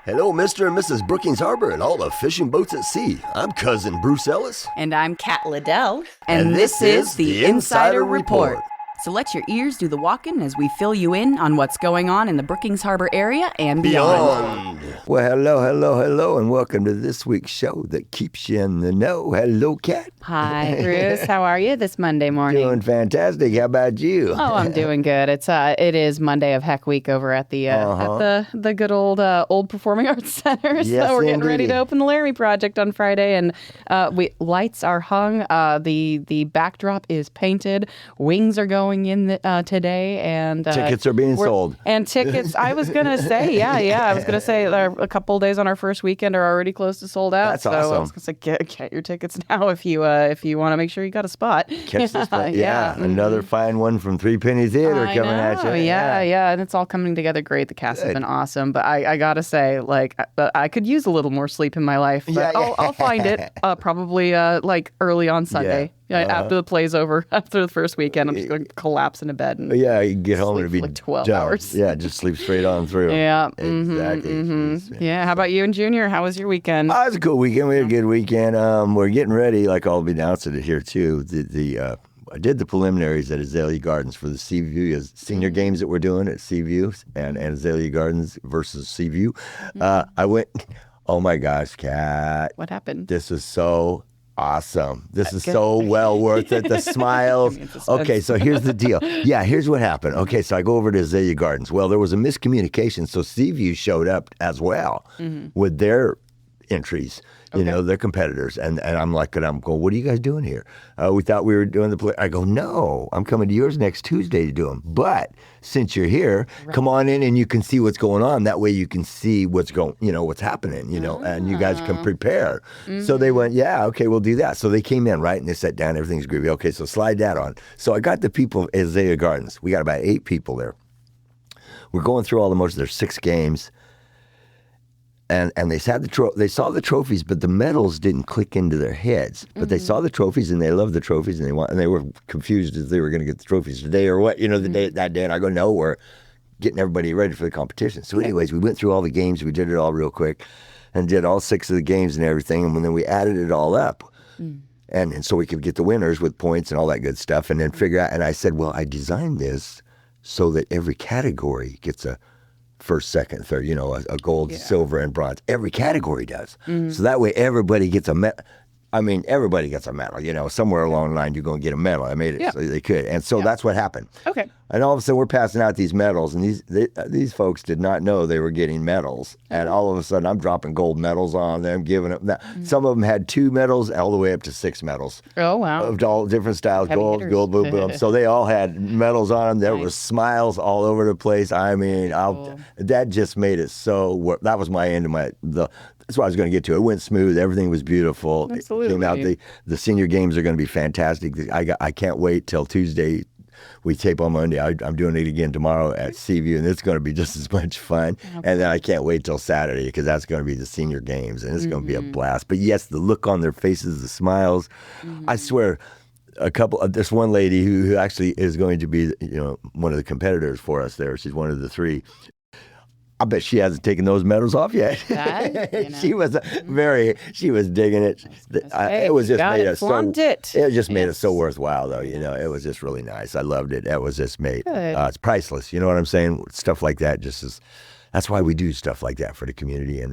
Hello, Mr. and Mrs. Brookings Harbor and all the fishing boats at sea. I'm Cousin Bruce Ellis. And I'm Kat Liddell. And this is the Insider Report. So let your ears do the walking as we fill you in on what's going on in the Brookings Harbor area and beyond. Well, hello, and welcome to this week's show that keeps you in the know. Hello, Kat. Hi, Bruce. How are you this Monday morning? Doing fantastic. How about you? Oh, I'm doing good. It is Monday of Heck Week over at the at the good old Performing Arts Center. Yes, So we're getting ready indeed. to open the Laramie Project on Friday, and lights are hung. The backdrop is painted. Wings are going in today, and Tickets are being sold. And tickets, I was gonna say, I was gonna say a couple days on our first weekend are already close to sold out. That's I awesome. was gonna say get your tickets now if you want to make sure you got a spot. Catch this one. Yeah, another fine one from Threepenny Theater coming at you. Yeah, and it's all coming together great. The cast has been awesome, but I gotta say, like, I could use a little more sleep in my life. But I'll find it probably like early on Sunday. Yeah, after the play's over, after the first weekend, I'm just going to collapse into bed and Yeah, you can get home and sleep it'd be for like 12 done. hours. Yeah, just sleep straight on through. Yeah, exactly. Yeah, how about you and Junior? How was your weekend? Oh, it was a cool weekend. We had a good weekend. We're getting ready, like I'll be announcing it here too. I did the preliminaries at Azalea Gardens for the Seaview Senior Games that we're doing at Seaview and Azalea Gardens versus Seaview. I went, oh my gosh, Kat. What happened? This is so awesome. This is so well worth it. The smiles. Okay, so here's the deal. Yeah, here's what happened. Okay, so I go over to Azalea Gardens. Well, there was a miscommunication, so Seaview showed up as well with their entries, you know, their competitors. And I'm like, and I'm going, what are you guys doing here? We thought we were doing the play. I go, no, I'm coming to yours next Tuesday to do them. But since you're here, come on in and you can see what's going on. That way you can see what's going, what's happening, and you guys can prepare. So they went, yeah, okay, we'll do that. So they came in, right? And they sat down, everything's groovy. Okay, so slide that on. So I got the people of Azalea Gardens. We got about 8 people there. We're going through all the motions. There's 6 games. And they saw the trophies, but the medals didn't click into their heads. But they saw the trophies and they loved the trophies and they were confused if they were going to get the trophies today or what. That day. And I go, no, we're getting everybody ready for the competition. So, anyways, we went through all the games. We did it all real quick, and did all 6 of the games and everything. And then we added it all up, and so we could get the winners with points and all that good stuff, and then figure out. And I said, well, I designed this so that every category gets a first, second, third, a gold, silver, and bronze. Every category does. So that way everybody gets a medal. I mean, everybody gets a medal. Somewhere along the line you're going to get a medal. I made it so they could. And so that's what happened. Okay. And all of a sudden we're passing out these medals, and these folks did not know they were getting medals. And all of a sudden I'm dropping gold medals on them, giving them. Some of them had 2 medals all the way up to 6 medals. Oh, wow. Of all different styles, Heavy gold, hitters. gold, boom, boom. So they all had medals on them. There were smiles all over the place. I mean, that just made it so. That was my end of that's what I was going to get to. It went smooth. Everything was beautiful. Absolutely. It came out. The senior games are going to be fantastic. I can't wait till Tuesday. We tape on Monday. I'm doing it again tomorrow at Seaview, and it's going to be just as much fun. Okay. And then I can't wait till Saturday because that's going to be the senior games, and it's going to be a blast. But yes, the look on their faces, the smiles. I swear, this one lady who actually is going to be, one of the competitors for us there. She's one of the 3. I bet she hasn't taken those medals off yet. She was digging it. It was just made us so. It just made it so worthwhile, though. It was just really nice. I loved it. It was just made. It's priceless. You know what I'm saying? Stuff like that that's why we do stuff like that for the community, and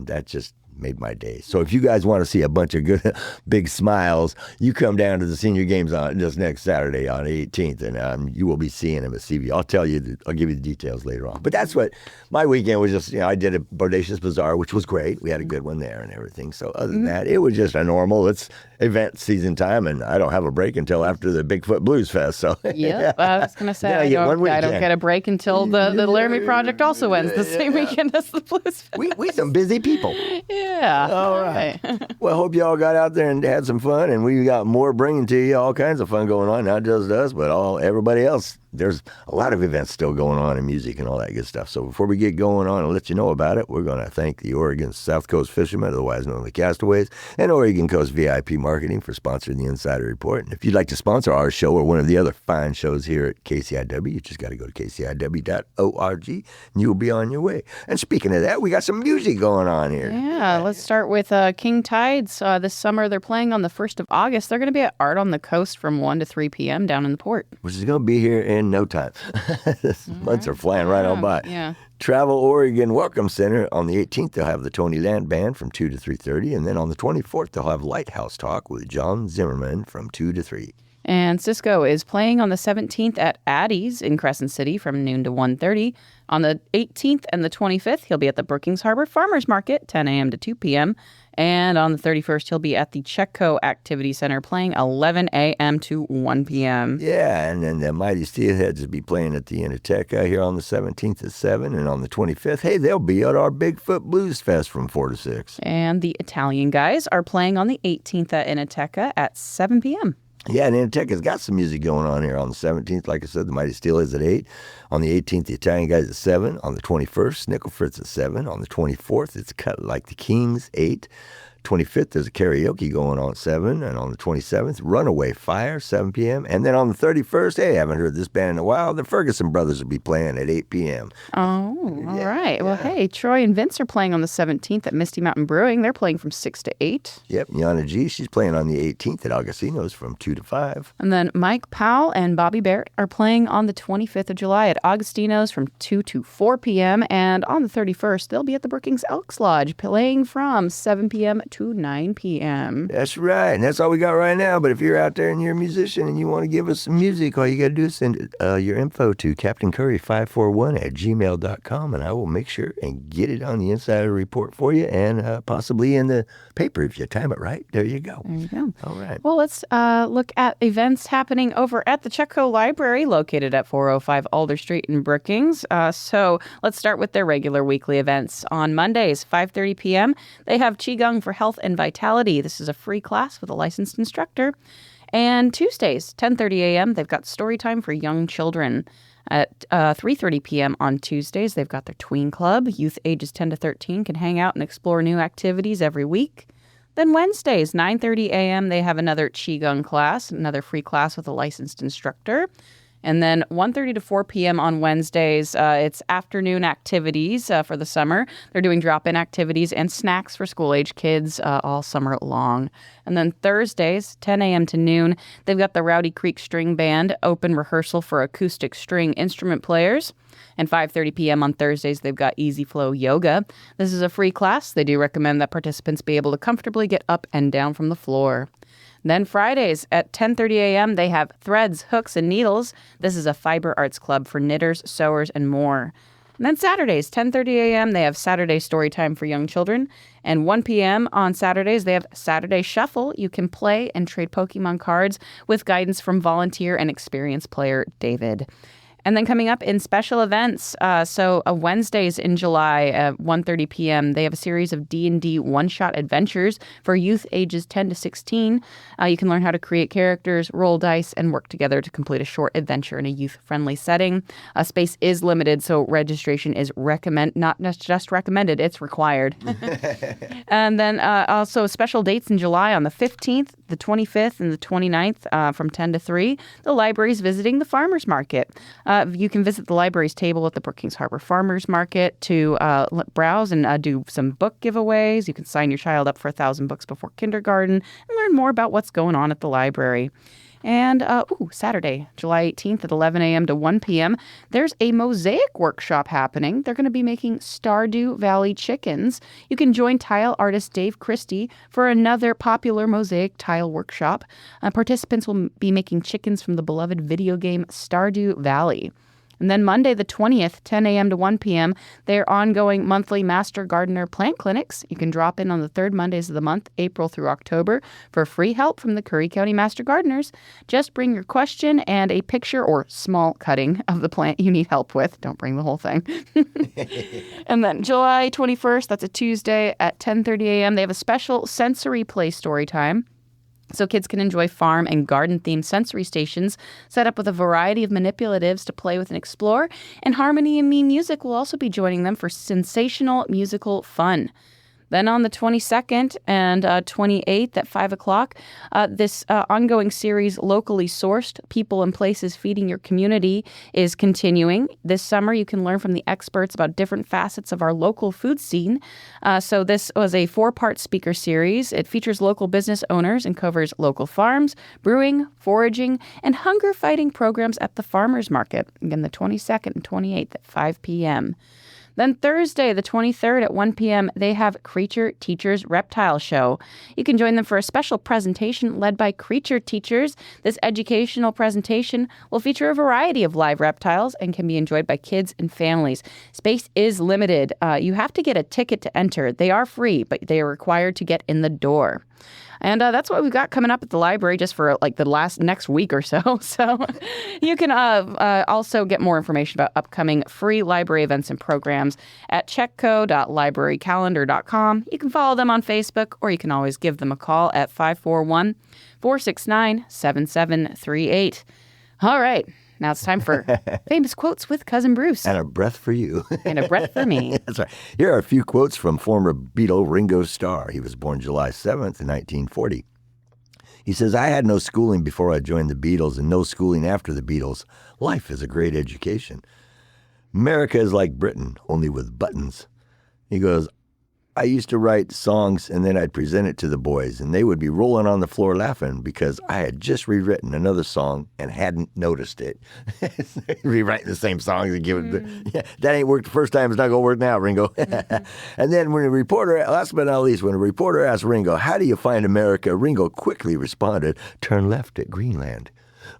that just made my day. So if you guys want to see a bunch of good, big smiles, you come down to the senior games on this next Saturday on the 18th, and you will be seeing them at CV. I'll give you the details later on. But that's what my weekend was. Just I did a Bodacious Bazaar, which was great. We had a good one there and everything. So other than that, it was just a normal. It's event season time, and I don't have a break until after the Bigfoot Blues Fest. So I was gonna say I don't get a break until the Laramie Project also ends the same weekend as the Blues Fest. We some busy people. Yeah. All right. Well, hope y'all got out there and had some fun, and we got more bringing to you, all kinds of fun going on, not just us, but everybody else there's a lot of events still going on in music and all that good stuff. So before we get going on and let you know about it, we're going to thank the Oregon South Coast Fishermen, otherwise known as the Castaways, and Oregon Coast VIP Marketing for sponsoring the Insider Report. And if you'd like to sponsor our show or one of the other fine shows here at KCIW, you just got to go to kciw.org and you'll be on your way. And speaking of that, we got some music going on here. Yeah, let's start with King Tides. This summer, they're playing on the 1st of August. They're going to be at Art on the Coast from 1 to 3 p.m. down in the port. Which is going to be here in no time. Months are flying right on by. Yeah. Travel Oregon Welcome Center on the 18th, they'll have the Tony Land Band from 2 to 3:30. And then on the 24th, they'll have Lighthouse Talk with John Zimmerman from 2 to 3. And Cisco is playing on the 17th at Addie's in Crescent City from noon to 1:30. On the 18th and the 25th, he'll be at the Brookings Harbor Farmers Market, 10 a.m. to 2 p.m. And on the 31st, he'll be at the Chetco Activity Center playing 11 a.m. to 1 p.m. Yeah, and then the Mighty Steelheads will be playing at the Inoteca here on the 17th at 7. And on the 25th, hey, they'll be at our Bigfoot Blues Fest from 4 to 6. And the Italian guys are playing on the 18th at Inoteca at 7 p.m. Yeah, and Inoteca's got some music going on here on the 17th. Like I said, the Mighty Steelheads at 8. On the 18th, the Italian guys at 7. On the 21st, Snickle Fritz at 7. On the 24th, it's Cut Like the Kings, 8. 25th, there's a karaoke going on at 7. And on the 27th, Runaway Fire, 7 p.m. And then on the 31st, hey, I haven't heard this band in a while. The Ferguson Brothers will be playing at 8 p.m. Oh, all right. Well, hey, Troy and Vince are playing on the 17th at Misty Mountain Brewing. They're playing from 6 to 8. Yep, Yana G, she's playing on the 18th at Augustino's from 2 to 5. And then Mike Powell and Bobby Barrett are playing on the 25th of July at Augustino's from 2 to 4 p.m. And on the 31st, they'll be at the Brookings Elks Lodge playing from 7 p.m. to 9 p.m. That's right, and that's all we got right now. But if you're out there and you're a musician and you want to give us some music, all you got to do is send your info to CaptainCurry541@gmail.com, and I will make sure and get it on the Insider Report for you and possibly in the paper if you time it right. There you go. There you go. All right. Well, let's look at events happening over at the Chetco Library located at 405 Alder Street in Brookings. So let's start with their regular weekly events. On Mondays, 5:30 p.m., they have Qigong for Health and Vitality. This is a free class with a licensed instructor. And Tuesdays, 10:30 a.m., they've got story time for young children. At 3:30 p.m. on Tuesdays, they've got their Tween Club. Youth ages 10 to 13 can hang out and explore new activities every week. Then Wednesdays, 9:30 a.m., they have another Qigong class, another free class with a licensed instructor. And then 1:30 to 4 p.m. on Wednesdays, it's afternoon activities for the summer. They're doing drop-in activities and snacks for school-age kids all summer long. And then Thursdays, 10 a.m. to noon, they've got the Rowdy Creek String Band open rehearsal for acoustic string instrument players. And 5:30 p.m. on Thursdays, they've got Easy Flow Yoga. This is a free class. They do recommend that participants be able to comfortably get up and down from the floor. Then Fridays at 10:30 a.m., they have Threads, Hooks, and Needles. This is a fiber arts club for knitters, sewers, and more. And then Saturdays, 10:30 a.m., they have Saturday story time for young children. And 1 p.m. on Saturdays, they have Saturday Shuffle. You can play and trade Pokemon cards with guidance from volunteer and experienced player David. And then coming up in special events, Wednesdays in July at 1:30 p.m., they have a series of D&D one-shot adventures for youth ages 10 to 16. You can learn how to create characters, roll dice, and work together to complete a short adventure in a youth-friendly setting. Space is limited, so registration is not just recommended, it's required. And then also special dates in July on the 15th, the 25th, and the 29th from 10 to 3. The library's visiting the farmers market. You can visit the library's table at the Brookings Harbor Farmers Market to browse and do some book giveaways. You can sign your child up for 1,000 books before kindergarten and learn more about what's going on at the library. And Saturday, July 18th at 11 a.m. to 1 p.m., there's a mosaic workshop happening. They're going to be making Stardew Valley chickens. You can join tile artist Dave Christie for another popular mosaic tile workshop. Participants will be making chickens from the beloved video game Stardew Valley. And then Monday the 20th, 10 a.m. to 1 p.m., their ongoing monthly Master Gardener plant clinics. You can drop in on the third Mondays of the month, April through October, for free help from the Curry County Master Gardeners. Just bring your question and a picture or small cutting of the plant you need help with. Don't bring the whole thing. And then July 21st, that's a Tuesday at 10:30 a.m., they have a special sensory play story time. So kids can enjoy farm and garden-themed sensory stations set up with a variety of manipulatives to play with and explore. And Harmony and Me Music will also be joining them for sensational musical fun. Then on the 22nd and 28th at 5 o'clock, this ongoing series, Locally Sourced, People and Places Feeding Your Community, is continuing. This summer, you can learn from the experts about different facets of our local food scene. So this was a 4-part speaker series. It features local business owners and covers local farms, brewing, foraging, and hunger-fighting programs at the farmers market. Again, the 22nd and 28th at 5 p.m. Then Thursday, the 23rd at 1 p.m., they have Creature Teachers Reptile Show. You can join them for a special presentation led by Creature Teachers. This educational presentation will feature a variety of live reptiles and can be enjoyed by kids and families. Space is limited. You have to get a ticket to enter. They are free, but they are required to get in the door. And that's what we've got coming up at the library just for like the next week or so. So you can also get more information about upcoming free library events and programs at chetco.librarycalendar.com. You can follow them on Facebook, or you can always give them a call at 541-469-7738. All right. Now it's time for Famous Quotes with Cousin Bruce. And a breath for you. And a breath for me. That's right. Here are a few quotes from former Beatle Ringo Starr. He was born July 7th in 1940. He says, "I had no schooling before I joined the Beatles and no schooling after the Beatles. Life is a great education. America is like Britain, only with buttons." He goes, "I used to write songs and then I'd present it to the boys and they would be rolling on the floor laughing because I had just rewritten another song and hadn't noticed it." Rewriting the same songs and give it, yeah, that ain't worked the first time, it's not going to work now, Ringo. And then when a reporter, last but not least, when a reporter asked Ringo, "How do you find America?" Ringo quickly responded, "Turn left at Greenland."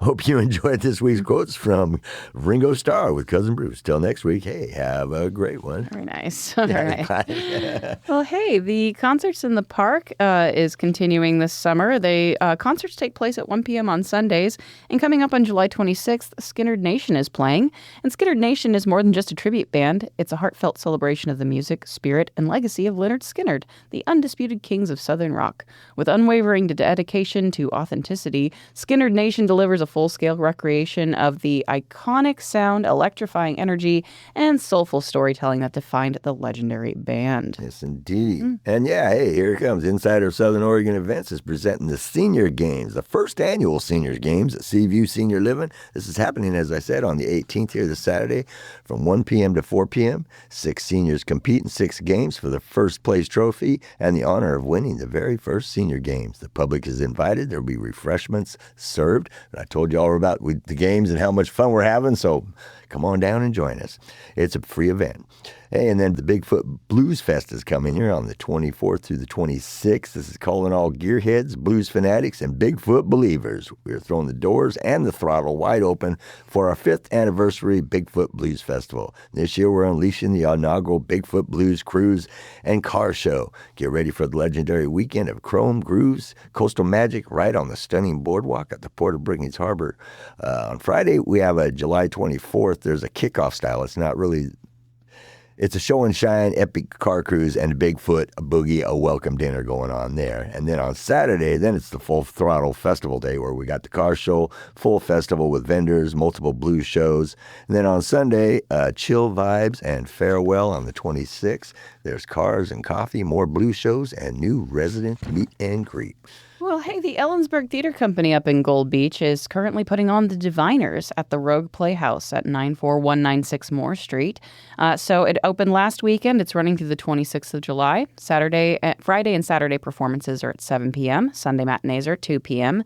Hope you enjoyed this week's quotes from Ringo Starr with Cousin Bruce. Till next week, hey, have a great one. Very nice. All right. Well, hey, the Concerts in the Park is continuing this summer. Concerts take place at 1 p.m. on Sundays. And coming up on July 26th, Skynyrd Nation is playing. And Skynyrd Nation is more than just a tribute band. It's a heartfelt celebration of the music, spirit, and legacy of Lynyrd Skynyrd, the undisputed kings of Southern rock. With unwavering dedication to authenticity, Skynyrd Nation delivers a full-scale recreation of the iconic sound, electrifying energy, and soulful storytelling that defined the legendary band. Yes, indeed. And yeah, hey, here it comes. Insider of Southern Oregon Events is presenting the Senior Games, the first annual Seniors Games at Seaview Senior Living. This is happening, as I said, on the 18th here this Saturday from 1 p.m. to 4 p.m. 6 seniors compete in 6 games for the first place trophy and the honor of winning the very first Senior Games. The public is invited. There will be refreshments served. And I told you all about the games and how much fun we're having, so come on down and join us. It's a free event. Hey, and then the Bigfoot Blues Fest is coming here on the 24th through the 26th. This is calling all gearheads, blues fanatics, and Bigfoot believers. We're throwing the doors and the throttle wide open for our 5th anniversary Bigfoot Blues Festival. This year, we're unleashing the inaugural Bigfoot Blues Cruise and Car Show. Get ready for the legendary weekend of chrome, grooves, coastal magic right on the stunning boardwalk at the Port of Brookings Harbor. On Friday, we have a July 24th. There's a kickoff style. It's a show and shine, epic car cruise, and Bigfoot, a boogie, a welcome dinner going on there. And then on Saturday, then it's the full throttle festival day where we got the car show, full festival with vendors, multiple blues shows. And then on Sunday, chill vibes and farewell on the 26th. There's cars and coffee, more blues shows, and new resident meet and greet. Well, hey, the Ellensburg Theater Company up in Gold Beach is currently putting on The Diviners at the Rogue Playhouse at 94196 Moore Street. So it opened last weekend. It's running through the 26th of July. Friday and Saturday performances are at 7 p.m. Sunday matinees are at 2 p.m.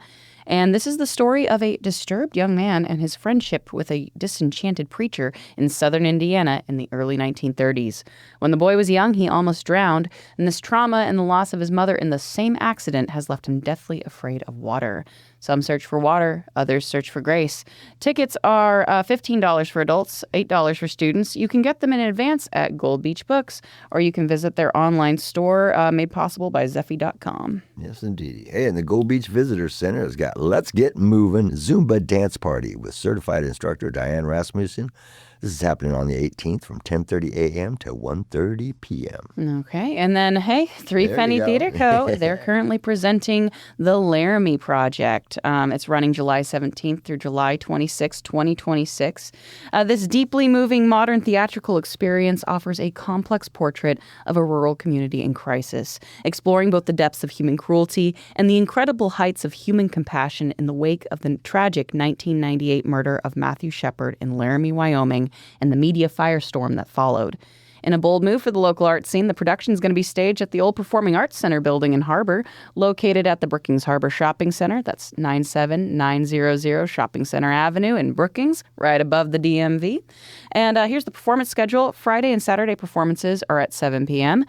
And this is the story of a disturbed young man and his friendship with a disenchanted preacher in southern Indiana in the early 1930s. When the boy was young, he almost drowned, and this trauma and the loss of his mother in the same accident has left him deathly afraid of water. Some search for water, others search for grace. Tickets are $15 for adults, $8 for students. You can get them in advance at Gold Beach Books, or you can visit their online store made possible by Zeffy.com. Yes, indeed. Hey, and the Gold Beach Visitor Center has got Let's Get Movin' Zumba Dance Party with certified instructor Diane Rasmussen. This is happening on the 18th from 10:30 a.m. to 1:30 p.m. Okay. And then, hey, Threepenny Theater Co., they're currently presenting the Laramie Project. It's running July 17th through July 26, 2026. This deeply moving modern theatrical experience offers a complex portrait of a rural community in crisis, exploring both the depths of human cruelty and the incredible heights of human compassion in the wake of the tragic 1998 murder of Matthew Shepard in Laramie, Wyoming, and the media firestorm that followed. In a bold move for the local art scene, the production is going to be staged at the old Performing Arts Center building in Harbor, located at the Brookings Harbor Shopping Center. That's 97900 Shopping Center Avenue in Brookings, right above the DMV. And here's the performance schedule. Friday and Saturday performances are at 7 p.m.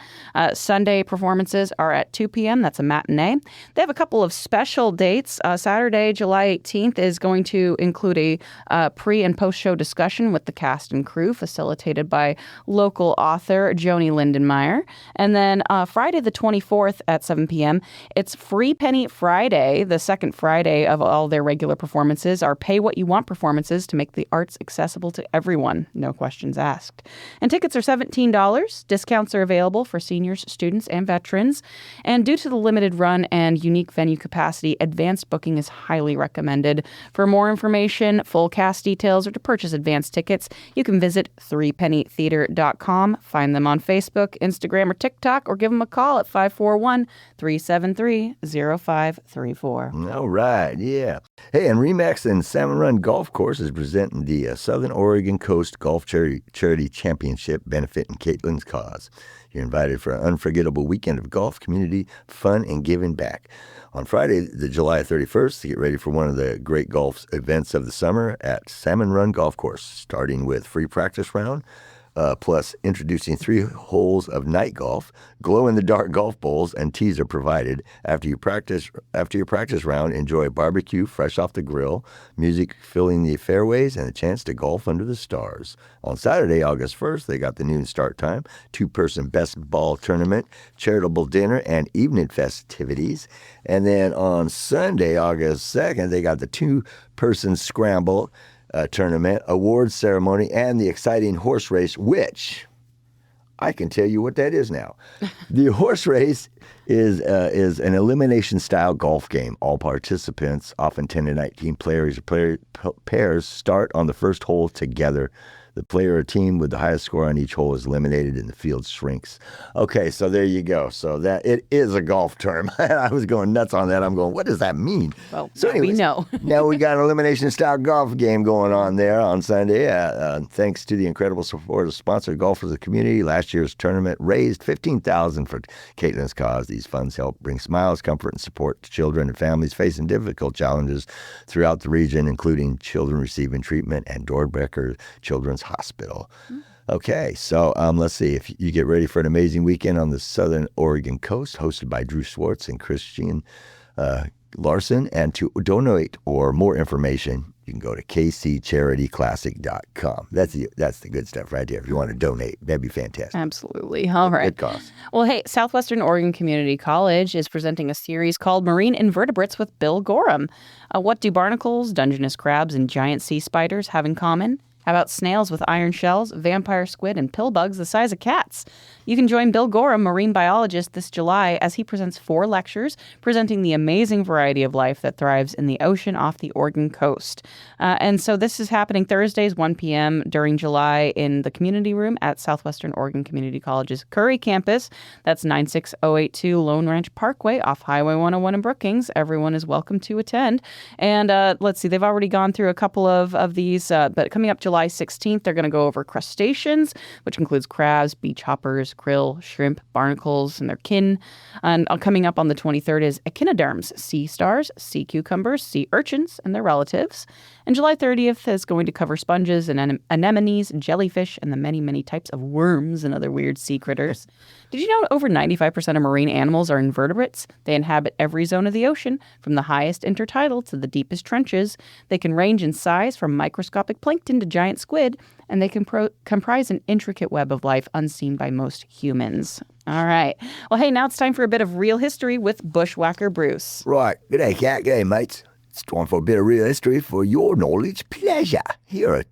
Sunday performances are at 2 p.m. That's a matinee. They have a couple of special dates. Saturday, July 18th, is going to include a pre- and post-show discussion with the cast and crew, facilitated by local author Joni Lindenmeyer. And then Friday the 24th at 7 p.m., it's Threepenny Friday. The second Friday of all their regular performances are pay-what-you-want performances to make the arts accessible to everyone, no questions asked. And tickets are $17. Discounts are available for seniors, students, and veterans. And due to the limited run and unique venue capacity, advanced booking is highly recommended. For more information, full cast details, or to purchase advanced tickets, you can visit threepennytheater.com. Find them on Facebook, Instagram, or TikTok, or give them a call at 541-373-0534. All right, yeah. Hey, and Remax and Salmon Run Golf Course is presenting the Southern Oregon Coast Golf Charity Championship benefit in Katelyn's cause. You're invited for an unforgettable weekend of golf, community, fun, and giving back. On Friday, the July 31st, to get ready for one of the great golf events of the summer at Salmon Run Golf Course, starting with free practice round, plus introducing 3 holes of night golf, glow-in-the-dark golf bowls, and tees are provided. After your practice round, enjoy a barbecue fresh off the grill, music filling the fairways, and a chance to golf under the stars. On Saturday, August 1st, they got the noon start time, 2-person best ball tournament, charitable dinner, and evening festivities. And then on Sunday, August 2nd, they got the 2-person scramble tournament, awards ceremony, and the exciting horse race, which I can tell you what that is now. The horse race is an elimination-style golf game. All participants, often 10 to 19 players or pairs, start on the first hole together. The player or team with the highest score on each hole is eliminated and the field shrinks. Okay, so there you go. So that it is a golf term. I was going nuts on that. I'm going, what does that mean? Well, so anyways, we know. Now we got an elimination-style golf game going on there on Sunday. Thanks to the incredible support of sponsored golfers of the community, last year's tournament raised $15,000 for Katelyn's cause. These funds help bring smiles, comfort, and support to children and families facing difficult challenges throughout the region, including children receiving treatment and Doorbecker Children's Hospital. Okay, so let's see. If you get ready for an amazing weekend on the Southern Oregon coast, hosted by Drew Schwartz and Christian Larson, and to donate or more information, you can go to kccharityclassic.com. That's the good stuff right there. If you want to donate, that'd be fantastic. Absolutely. All right. Good cause. Well, hey, Southwestern Oregon Community College is presenting a series called Marine Invertebrates with Bill Gorham. What do barnacles, Dungeness crabs, and giant sea spiders have in common? How about snails with iron shells, vampire squid, and pill bugs the size of cats? You can join Bill Gorham, marine biologist, this July as he presents 4 lectures presenting the amazing variety of life that thrives in the ocean off the Oregon coast. And so this is happening Thursdays, 1 p.m. during July in the community room at Southwestern Oregon Community College's Curry campus. That's 96082 Lone Ranch Parkway off Highway 101 in Brookings. Everyone is welcome to attend. And let's see, they've already gone through a couple of these, but coming up July 16th, they're going to go over crustaceans, which includes crabs, beach hoppers, krill, shrimp, barnacles, and their kin. And coming up on the 23rd is echinoderms, sea stars, sea cucumbers, sea urchins, and their relatives. And July 30th is going to cover sponges and anemones, jellyfish, and the many, many types of worms and other weird sea critters. Did you know over 95% of marine animals are invertebrates? They inhabit every zone of the ocean, from the highest intertidal to the deepest trenches. They can range in size from microscopic plankton to giant squid, and they can comprise an intricate web of life unseen by most humans. All right. Well, hey, now it's time for a bit of real history with Bushwhacker Bruce. Right. G'day, Kat. G'day, mates. It's time for a bit of real history for your knowledge pleasure. Here are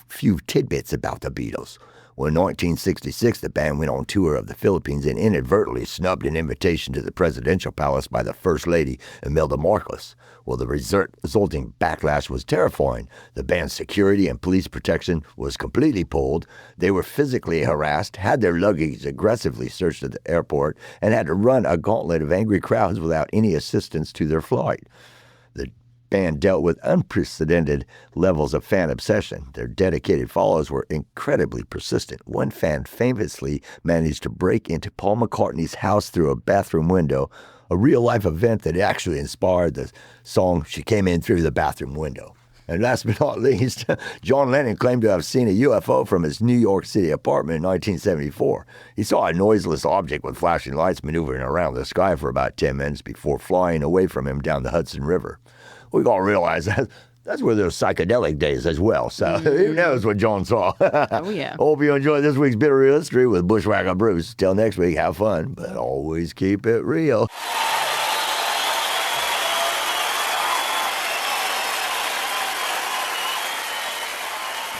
few tidbits about the Beatles. Well, in 1966, the band went on tour of the Philippines and inadvertently snubbed an invitation to the presidential palace by the First Lady, Imelda Marcos. Well, the resulting backlash was terrifying. The band's security and police protection was completely pulled. They were physically harassed, had their luggage aggressively searched at the airport, and had to run a gauntlet of angry crowds without any assistance to their flight. The band dealt with unprecedented levels of fan obsession. Their dedicated followers were incredibly persistent. One fan famously managed to break into Paul McCartney's house through a bathroom window, a real-life event that actually inspired the song She Came In Through the Bathroom Window. And last but not least, John Lennon claimed to have seen a UFO from his New York City apartment in 1974. He saw a noiseless object with flashing lights maneuvering around the sky for about 10 minutes before flying away from him down the Hudson River. We got to realize that's where there's psychedelic days as well. So who knows what John saw? Oh, yeah. Hope you enjoyed this week's Bit of Real History with Bushwhacker Bruce. Till next week, have fun, but always keep it real.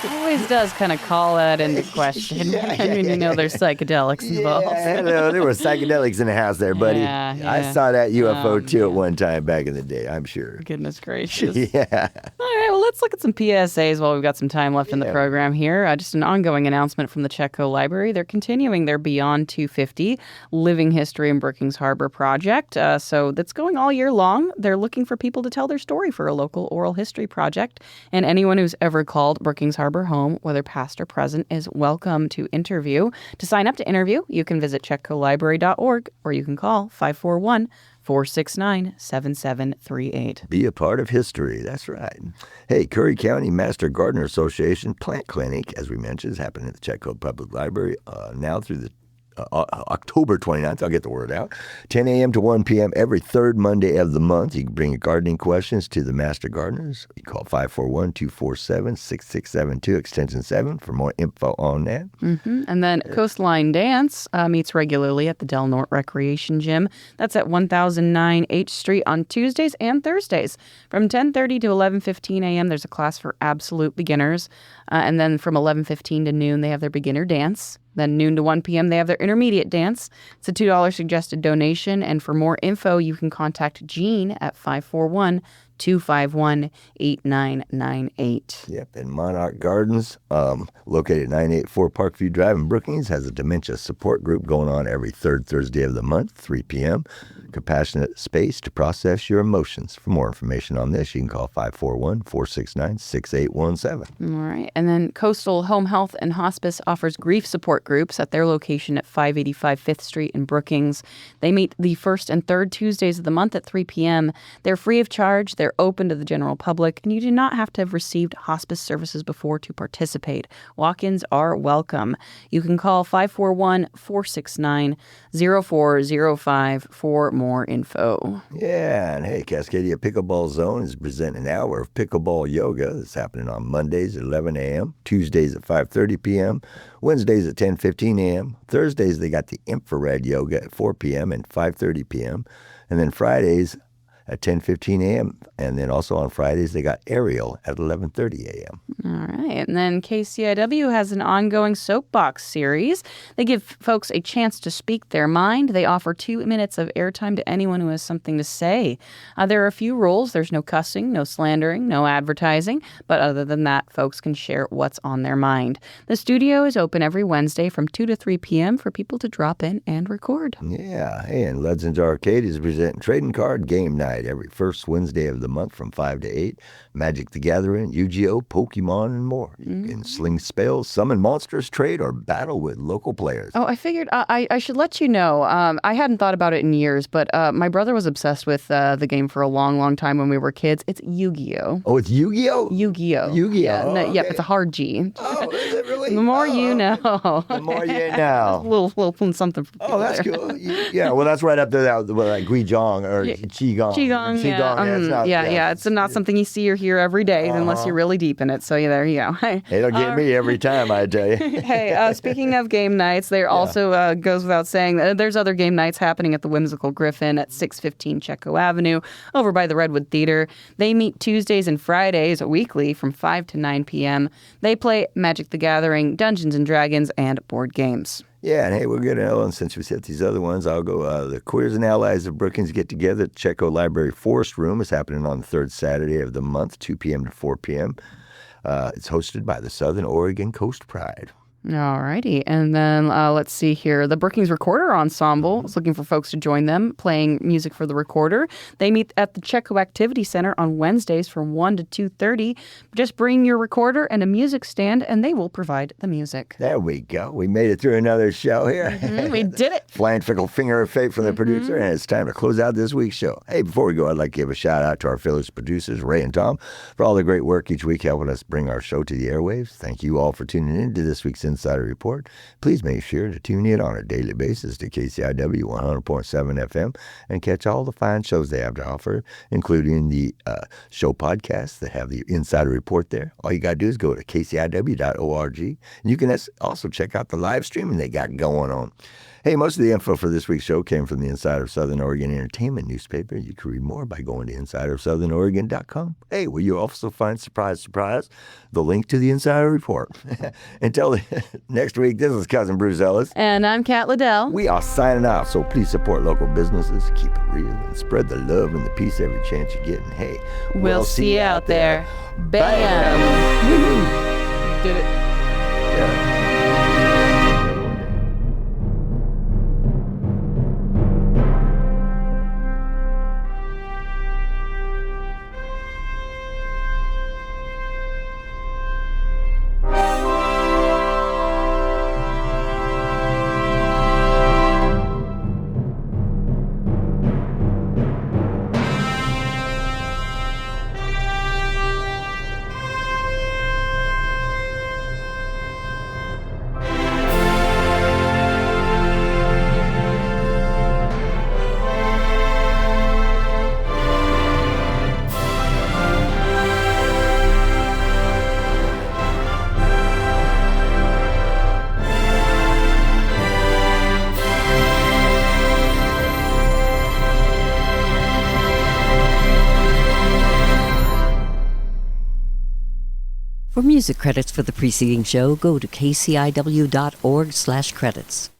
Always does kind of call that into question when you know there's psychedelics involved. Yeah, there were psychedelics in the house there, buddy. Yeah. I saw that UFO too at one time back in the day, I'm sure. Goodness gracious. Yeah. All right, well, let's look at some PSAs while we've got some time left in the program here. Just an ongoing announcement from the Chetco Library. They're continuing their Beyond 250 Living History in Brookings Harbor project. So that's going all year long. They're looking for people to tell their story for a local oral history project. And anyone who's ever called Brookings Harbor home, whether past or present, is welcome to interview. To sign up to interview, you can visit chetcolibrary.org or you can call 541-469-7738. Be a part of history. That's right. Hey, Curry County Master Gardener Association Plant Clinic, as we mentioned, is happening at the Chetco Public Library now through the October 29th, I'll get the word out, 10 a.m. to 1 p.m. every third Monday of the month. You can bring your gardening questions to the Master Gardeners. You call 541-247-6672, extension 7 for more info on that. Mm-hmm. And then Coastline Dance meets regularly at the Del Norte Recreation Gym. That's at 1009 H Street on Tuesdays and Thursdays. From 10:30 to 11:15 a.m., there's a class for absolute beginners. And then from 11:15 to noon, they have their beginner dance. Then noon to 1 p.m., they have their intermediate dance. It's a $2 suggested donation. And for more info, you can contact Jean at 541-251-8998. Yep, and Monarch Gardens, located at 984 Parkview Drive in Brookings, has a dementia support group going on every third Thursday of the month, 3 p.m. Compassionate space to process your emotions. For more information on this, you can call 541-469-6817. All right. And then Coastal Home Health and Hospice offers grief support groups at their location at 585 5th Street in Brookings. They meet the first and third Tuesdays of the month at 3 p.m. They're free of charge. They're open to the general public, and you do not have to have received hospice services before to participate. Walk-ins are welcome. You can call 541-469-0405 for more info. Yeah, and hey, Cascadia Pickleball Zone is presenting an hour of pickleball yoga. That's happening on Mondays at 11 a.m., Tuesdays at 5:30 p.m., Wednesdays at 10:15 a.m., Thursdays they got the infrared yoga at 4 p.m. and 5:30 p.m., and then Fridays at 10:15 a.m. And then also on Fridays, they got aerial at 11:30 a.m. All right. And then KCIW has an ongoing soapbox series. They give folks a chance to speak their mind. They offer 2 minutes of airtime to anyone who has something to say. There are a few rules. There's no cussing, no slandering, no advertising. But other than that, folks can share what's on their mind. The studio is open every Wednesday from 2 to 3 p.m. for people to drop in and record. Yeah. Hey, and Legends Arcade is presenting trading card game night every first Wednesday of the month from 5 to 8. Magic the Gathering, Yu-Gi-Oh!, Pokemon, and more. You can sling spells, summon monsters, trade, or battle with local players. Oh, I figured I should let you know. I hadn't thought about it in years, but my brother was obsessed with the game for a long, long time when we were kids. It's Yu-Gi-Oh! Oh, it's Yu-Gi-Oh? Yu-Gi-Oh! Yu-Gi-Oh! Yeah, Okay. Yep, it's a hard G. Oh, is it really? The more you know. The more you know. A little something for people Oh, that's there. cool. Yeah, well, that's right up there with like Guizhong or Qigong. Qigong. It's not something you see or hear every day unless you're really deep in it. So there you go. It'll get me every time, I tell you. Hey, speaking of game nights, there also goes without saying that there's other game nights happening at the Whimsical Griffin at 615 Chetco Avenue over by the Redwood Theater. They meet Tuesdays and Fridays weekly from 5 to 9 p.m. They play Magic the Gathering, Dungeons and Dragons, and board games. Yeah, and hey, we're going to, and since we said these other ones, I'll go, the Queers and Allies of Brookings get together at Chetco Library Forest Room. It's happening on the third Saturday of the month, 2 p.m. to 4 p.m. It's hosted by the Southern Oregon Coast Pride. All righty. And then let's see here. The Brookings Recorder Ensemble is looking for folks to join them playing music for the recorder. They meet at the Chetco Activity Center on Wednesdays from 1 to 2:30. Just bring your recorder and a music stand, and they will provide the music. There we go. We made it through another show here. Mm-hmm, we did it. Flying fickle finger of fate from the producer, and it's time to close out this week's show. Hey, before we go, I'd like to give a shout out to our fellow producers, Ray and Tom, for all the great work each week helping us bring our show to the airwaves. Thank you all for tuning in to this week's Insider Report. Please make sure to tune in on a daily basis to KCIW 100.7 FM and catch all the fine shows they have to offer, including the show podcasts that have the Insider Report there. All you got to do is go to kciw.org, and you can also check out the live streaming they got going on. Hey, most of the info for this week's show came from the Insider of Southern Oregon Entertainment newspaper. You can read more by going to insiderofsouthernoregon.com. Hey, where you also find, surprise, the link to the Insider Report. Until next week, this is Cousin Bruce Ellis. And I'm Kat Liddell. We are signing off, so please support local businesses, keep it real, and spread the love and the peace every chance you get. And hey, we'll see you out there. Bam! Did it. Yeah. For music credits for the preceding show, go to kciw.org/credits.